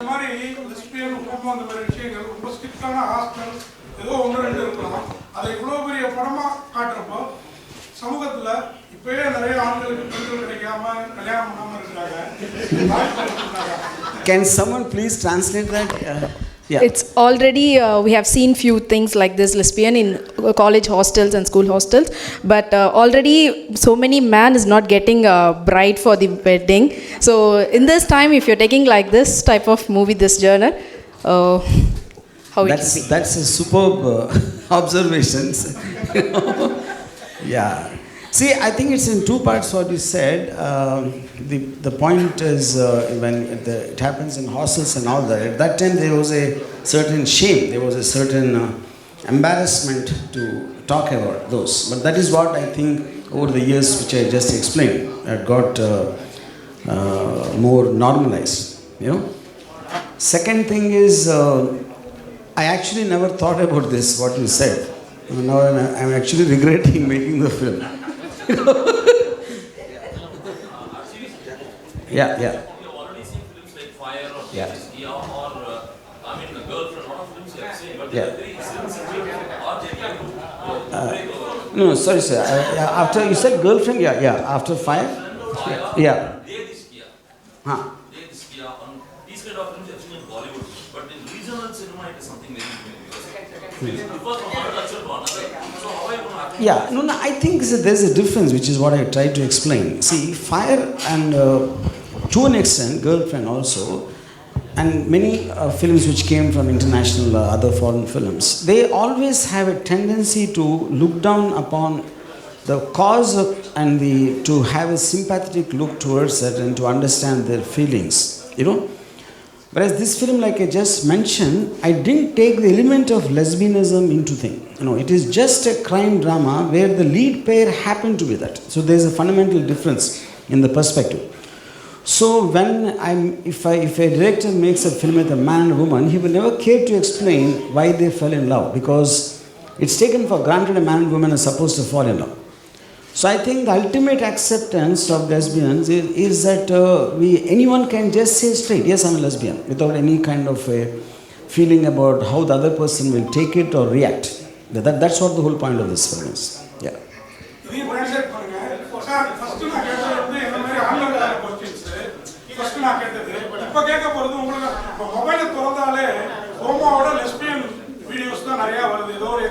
மாதிரி lesbian குடும்பம் அந்த மாதிரி விஷயங்கள் ரொம்ப ஸ்ட்ரிக்டான ஹாஸ்டல் ஏதோ ஒன்று ரெண்டு இருக்கலாம். அதை இவ்வளோ பெரிய படமாக காட்டுறப்போ சமூகத்தில் இப்போயே நிறைய ஆண்களுக்கு பெண்கள் கிடைக்காம கல்யாணம் பண்ணாமல் இருக்கிறாங்க. Can someone please translate that? Yeah. It's already, we have seen few things like this lesbian in college hostels and school hostels, but already so many man is not getting a bride for the wedding. So in this time, if you're taking like this type of movie, this genre, how it will be? That's a superb observations. Yeah. See, I think it's in two parts what you said. The point is when it happens in hostels and all that, at that time there was a certain shame, there was a certain embarrassment to talk about those. But that is what I think over the years which I just explained, it got more normalized, you know. Second thing is, I actually never thought about this, what you said. Now I'm actually regretting making the film. Yeah. You have already seen films like Fire or India or I mean The Girlfriend. A lot of films you have seen, but Yeah. very sensitive or No, sorry sir. After you said Girlfriend, yeah. After Fire, yeah. Huh. These kind of films you have seen in Bollywood, but in regional cinema it is something very new because it differs from one culture to another. So how are you going to Yeah, no, I think there's a difference, which is what I tried to explain. See, Fire and to an extent, Girlfriend also, and many films which came from international other foreign films, they always have a tendency to look down upon the cause of, and to have a sympathetic look towards it and to understand their feelings, you know. Whereas this film, like I just mentioned, I didn't take the element of lesbianism into thing. You know, it is just a crime drama where the lead pair happened to be that. So there's a fundamental difference in the perspective. So when if a director makes a film with a man and a woman, he will never care to explain why they fell in love, because it's taken for granted a man and woman are supposed to fall in love. So I think the ultimate acceptance of lesbians is that anyone can just say straight, yes, I'm a lesbian, without any kind of a feeling about how the other person will take it or react. That's what the whole point of this film is. Yeah. Videos தான் நிறைய வருது ஏதோ ஒரு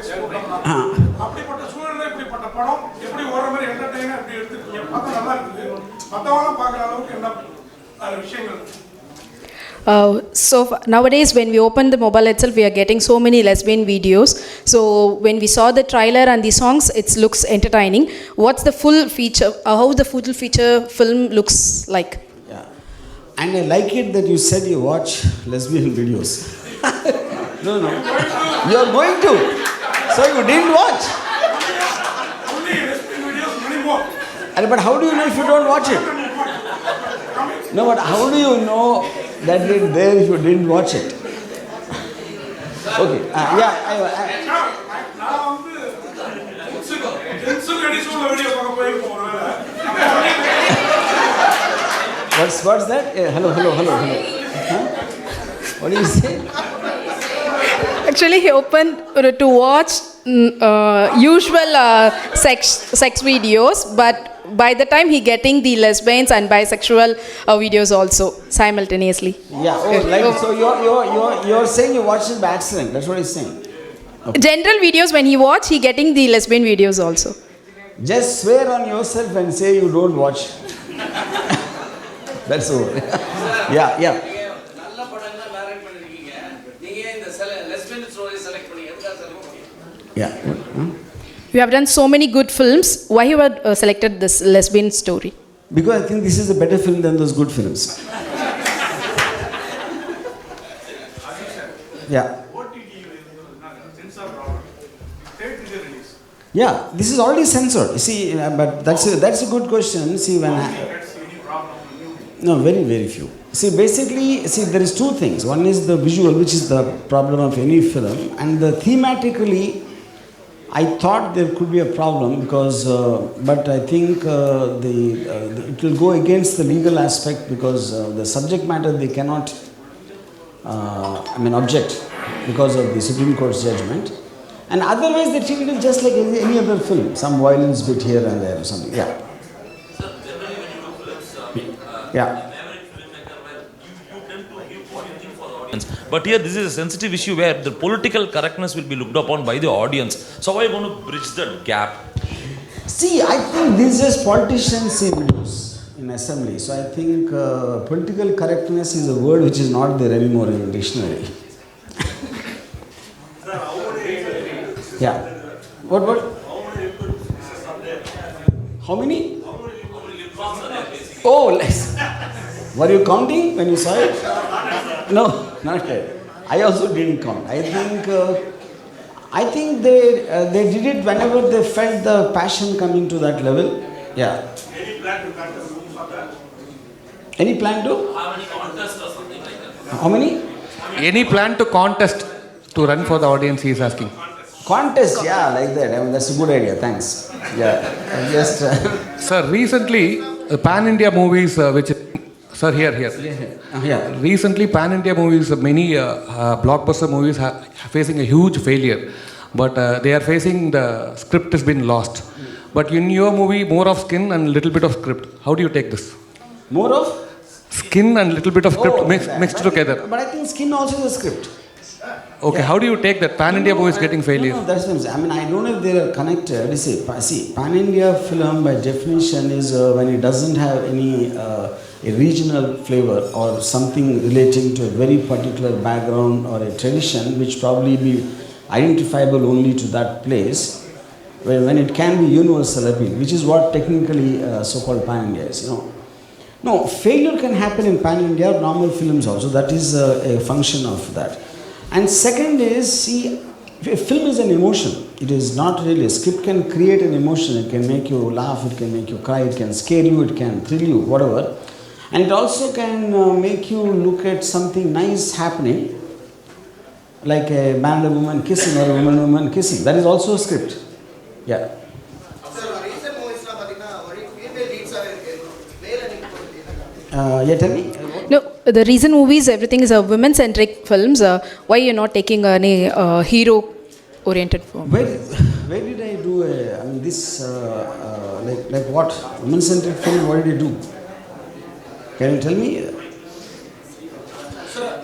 அப்படிப்பட்ட சூழல்ல இப்படிப்பட்ட படம் எப்படி ஓடுற மாதிரி என்டர்டெய்னர் எப்படி எடுத்துக்கீங்க பார்த்தா நல்லா இருக்குது மற்றவங்களும் பார்க்குற அளவுக்கு என்ன விஷயங்கள் So nowadays when we open the mobile itself, we are getting so many lesbian videos. So when we saw the trailer and the songs, it looks entertaining. What's the full feature, how the full feature film looks like? Yeah, and I like it that you said you watch lesbian videos. No, you are going to, so you didn't watch. Only lesbian videos, many more. But how do you know if you don't watch it? No, but how do you know that it's there if you didn't watch it? Okay, yeah. நான் வந்து ஜென்சுக்கு எடிஷன்ல video பார்க்க போயிருக்கோம். What's that? Hello. Huh? What do you say? Actually, he opened to watch usual sex videos, but by the time he getting the lesbians and bisexual videos also simultaneously. Yeah. So you're saying you watched it by accident. That's what he's saying. Okay. General videos when he watch, he getting the lesbian videos also. Just swear on yourself and say you don't watch. That's all. Yeah. Yeah. You have done so many good films. Why you have selected this lesbian story? Because I think this is a better film than those good films. Yeah. Yeah, this is already censored. See, but that's a good question. See, no, very, very few. See, basically, there is two things. One is the visual, which is the problem of any film, and the thematically, I thought there could be a problem because, but I think it will go against the legal aspect because the subject matter they cannot object because of the Supreme Court's judgment. And otherwise they treated it just like any other film, some violence bit here and there or something. Yeah. Sir, generally when you do films, Yeah. an average filmmaker, where you tend to give what you think for the audience. But here this is a sensitive issue where the political correctness will be looked upon by the audience. So how are you going to bridge that gap? See, I think these are politicians in use in assembly. So I think political correctness is a word which is not there anymore in the dictionary. Yeah. What? How many? Oh, less. Were you counting when you saw it? No, not yet. I also didn't count. I think they did it whenever they felt the passion coming to that level. Yeah. Any plan to cut the room for that? Any plan to? How many contests or something like that? How many? Any plan to contest to run for the audience, he is asking. Contest, yeah, like that. That's a good idea. Thanks. Yeah. Just. Sir, recently, pan-India movies, Sir, here. Yeah. Recently, pan-India movies, many blockbuster movies are facing a huge failure. But they are facing the script has been lost. But in your movie, more of skin and little bit of script. How do you take this? More of? Skin and little bit of script That. mixed together. But I think skin also is a script. Okay, how do you take that? Pan-India movies getting failure. No, that's what I'm saying. I don't know if they are connected. See, pan-India film by definition is when it doesn't have any a regional flavor or something relating to a very particular background or a tradition which probably be identifiable only to that place, when it can be universal appeal, which is what technically so-called pan-India is. No, failure can happen in pan-India or normal films also. That is a function of that. And second is, see, a film is an emotion. It is not really. A script can create an emotion. It can make you laugh, it can make you cry, it can scare you, it can thrill you, whatever. And it also can make you look at something nice happening, like a man and a woman kissing or a woman and a woman kissing. That is also a script. Yeah. Yeah, tell me. No, the recent movies, everything is a women-centric films. Why you're not taking any hero-oriented film? Where did I do like what? Women-centric film, what did I do? Can you tell me?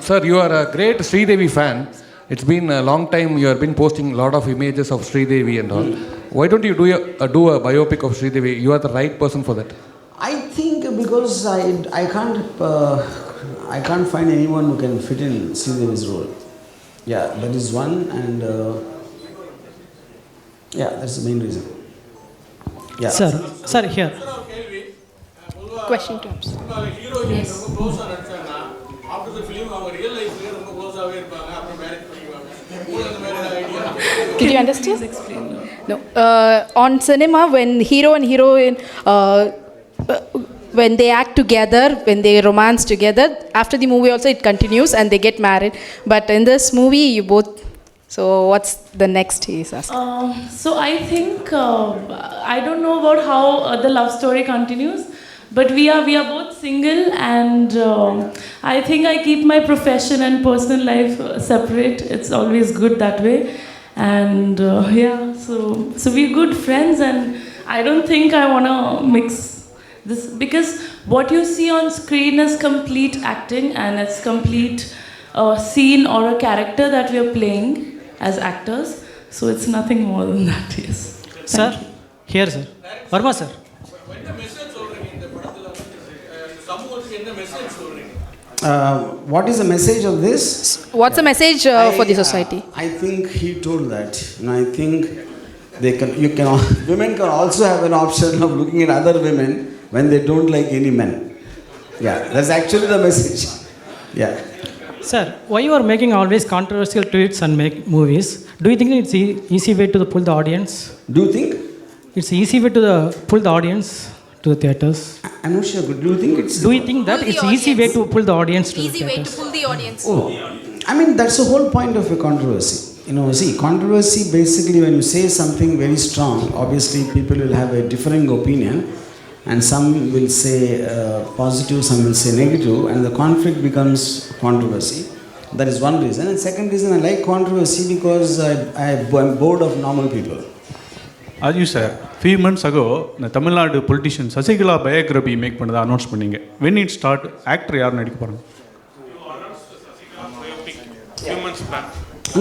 Sir, you are a great Sridevi fan. It's been a long time you have been posting a lot of images of Sridevi and all. Why don't you do a biopic of Sridevi? You are the right person for that. I think because I can't find anyone who can fit in Sridevi's role. Yeah, that is one, and yeah, that's the main reason. Yeah. Sir, here. Question terms. Heroine ரொம்ப க்ளோஸா நடிச்சாங்கன்னா after the film அவங்க real லைஃப்லயே ரொம்ப க்ளோஸாவே இருப்பாங்க அப்புறம் marriage பண்ணிக்குவாங்க உங்களுக்கு அந்த மாதிரி idea Did you understand? No. On cinema, when hero and heroine, when they act together, when they romance together, after the movie also it continues and they get married. But in this movie, you both. So what's the next? He is asking. So I think I don't know about how the love story continues, but we are both single, and I think I keep my profession and personal life separate. It's always good that way, and so we're good friends, and I don't think I wanna mix this, because what you see on screen is complete acting, and it's complete scene or a character that we are playing as actors. So it's nothing more than that. Yes. Sir, here, sir. Varma, sir. என்ன message சொல்றீங்க இந்த படத்துல சமூகத்துக்கு என்ன message சொல்றீங்க What is the message of this? What's the message for the society? I think he told that. I think women can also have an option of looking at other women when they don't like any men. Yeah, that's actually the message. Yeah. Sir, why you are making always controversial tweets and make movies? Do you think it's easy way to pull the audience? Do you think? It's easy way to pull the audience to the theaters. I'm not sure, but do you think it's... Do you think that Pull the it's easy way to pull the audience to the Easy way to theaters? pull the audience. Oh, I mean, that's the whole point of a controversy. See, controversy basically, when you say something very strong, obviously people will have a differing opinion, and some will say positive, some will say negative, and the conflict becomes controversy. That is one reason. And second reason, I like controversy because I'm bored of normal people. Aju sir, few months ago, the Tamil Nadu politician Sasigala biography make பண்ணத announce பண்ணீங்க. When it start, actor யார் நடிக்க போறாங்க? Few months back.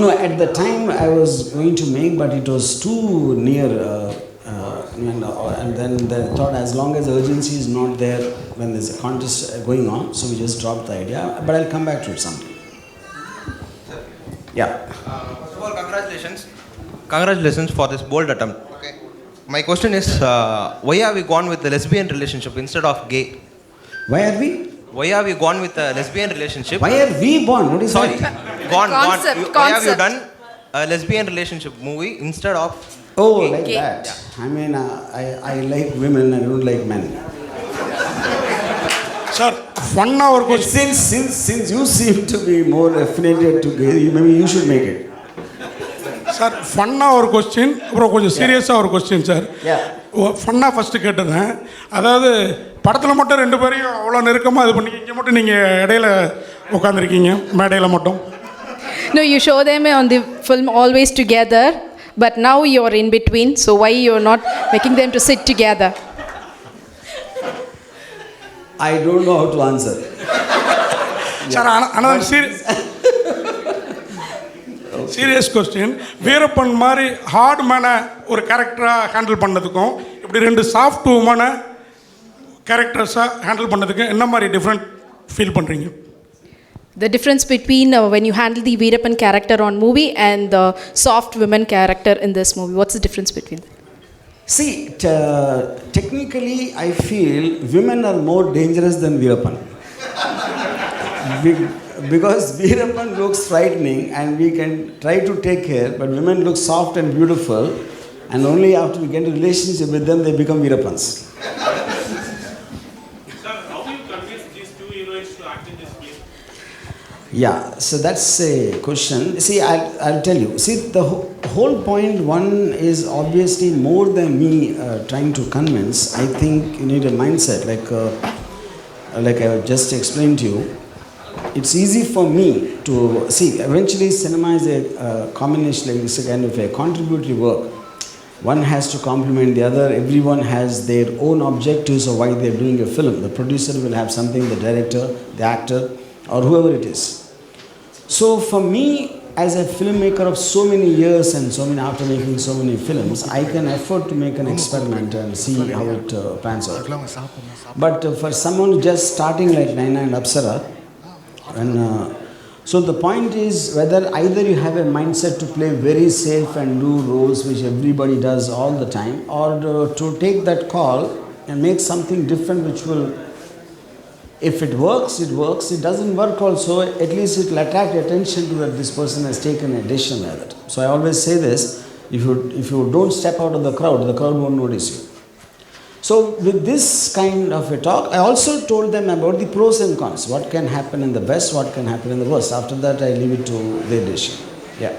No, at the time I was going to make, but it was too near, and then they thought as long as urgency is not there when there's a contest going on, so we just dropped the idea. But I'll come back to it someday. Yeah. First of all, congratulations for this bold attempt. Okay. My question is, why have we gone with the lesbian relationship instead of gay? Why are we? Why have we gone with a lesbian relationship? Why are we born? What is Sorry, that? gone. Why have you Concept. done a lesbian relationship movie instead of? Oh, gay? like Gay. that. I mean, I like women, I don't like men. Sir, fun ஒரு question. Since you seem to be more affiliated to gay, maybe you should make it. Sir ஃபன்னாக ஒரு question அப்புறம் கொஞ்சம் சீரியஸாக ஒரு question sir. ஃபன்னாக first கேட்டுறேன். அதாவது படத்தில் மட்டும் ரெண்டு பேரையும் அவ்வளோ நெருக்கமாக இது பண்ணி இங்கே மட்டும் நீங்கள் இடையில உட்காந்துருக்கீங்க மேடையில் மட்டும். No, you show them on the film always together, but now you're in between, so why you're not making them to sit together? I don't know how to answer. Sir ஆனால் சீரியஸ் கொஸ்டின், வீரப்பன் மாதிரி heart மேனை ஒரு கேரக்டராக handle பண்ணதுக்கும் இப்படி ரெண்டு soft உமனை கேரக்டர்ஸாக handle பண்ணதுக்கும் என்ன மாதிரி different feel பண்ணுறீங்க? The difference between when you handle the Veerappan character on movie and the soft women character in this movie, what's the difference between them? See, technically I feel women are more dangerous than Veerappan. Because Veerappan looks frightening and we can try to take care, but women look soft and beautiful, and only after we get into relationship with them they become Veerappans. Sir, how do you convince these two heroines to act in this play? Yeah, so that's a question. See, I'll tell you. See, the whole point one is obviously more than me trying to convince. I think you need a mindset, like I just explained to you. It's easy for me to see. Eventually, cinema is a combination, like it's a kind of a contributory work. One has to complement the other. Everyone has their own objectives of why they're doing a film. The producer will have something, the director, the actor, or whoever it is. So for me, as a filmmaker of so many years and after making so many films, I can afford to make an experiment and see how it pans out. But for someone just starting like Naina and Apsara, so the point is whether either you have a mindset to play very safe and do roles which everybody does all the time, or to take that call and make something different which will, if it works, it works. It doesn't work also, at least it will attract attention to that this person has taken a decision like that. So I always say this, if you don't step out of the crowd won't notice you. So with this kind of a talk, I also told them about the pros and cons. What can happen in the best, what can happen in the worst. After that, I leave it to their decision. Yeah.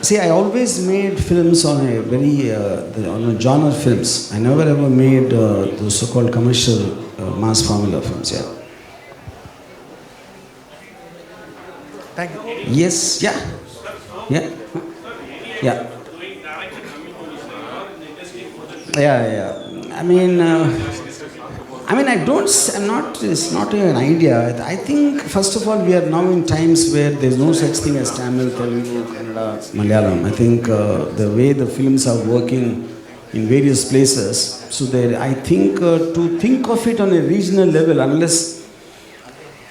See, I always made films on a very on a genre films. I never ever made those so-called commercial mass formula films. Yeah. Thank you. Yes. Yeah. Yeah. Yeah. Yeah. I mean, it's not an idea. I think, first of all, we are now in times where there's no such thing as Tamil, Telugu, Kannada, Malayalam. I think the way the films are working in various places, so I think to think of it on a regional level, unless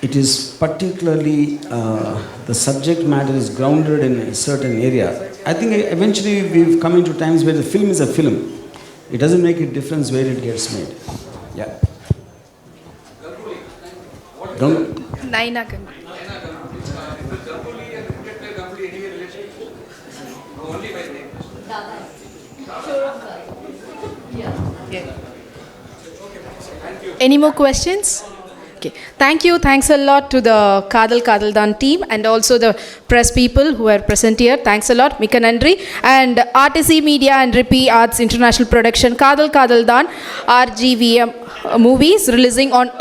it is particularly the subject matter is grounded in a certain area, I think eventually we've come into times where the film is a film. It doesn't make a difference where it gets made. Yeah. Naina. Any more questions? Okay. Thank you. Thanks a lot to the Kadhal Kadhaltan team and also the press people who are present here. Thanks a lot. Mika Nandri. And RTC Media and Rippy Arts International Production Kadhal Kadhaltan RGVM movies releasing on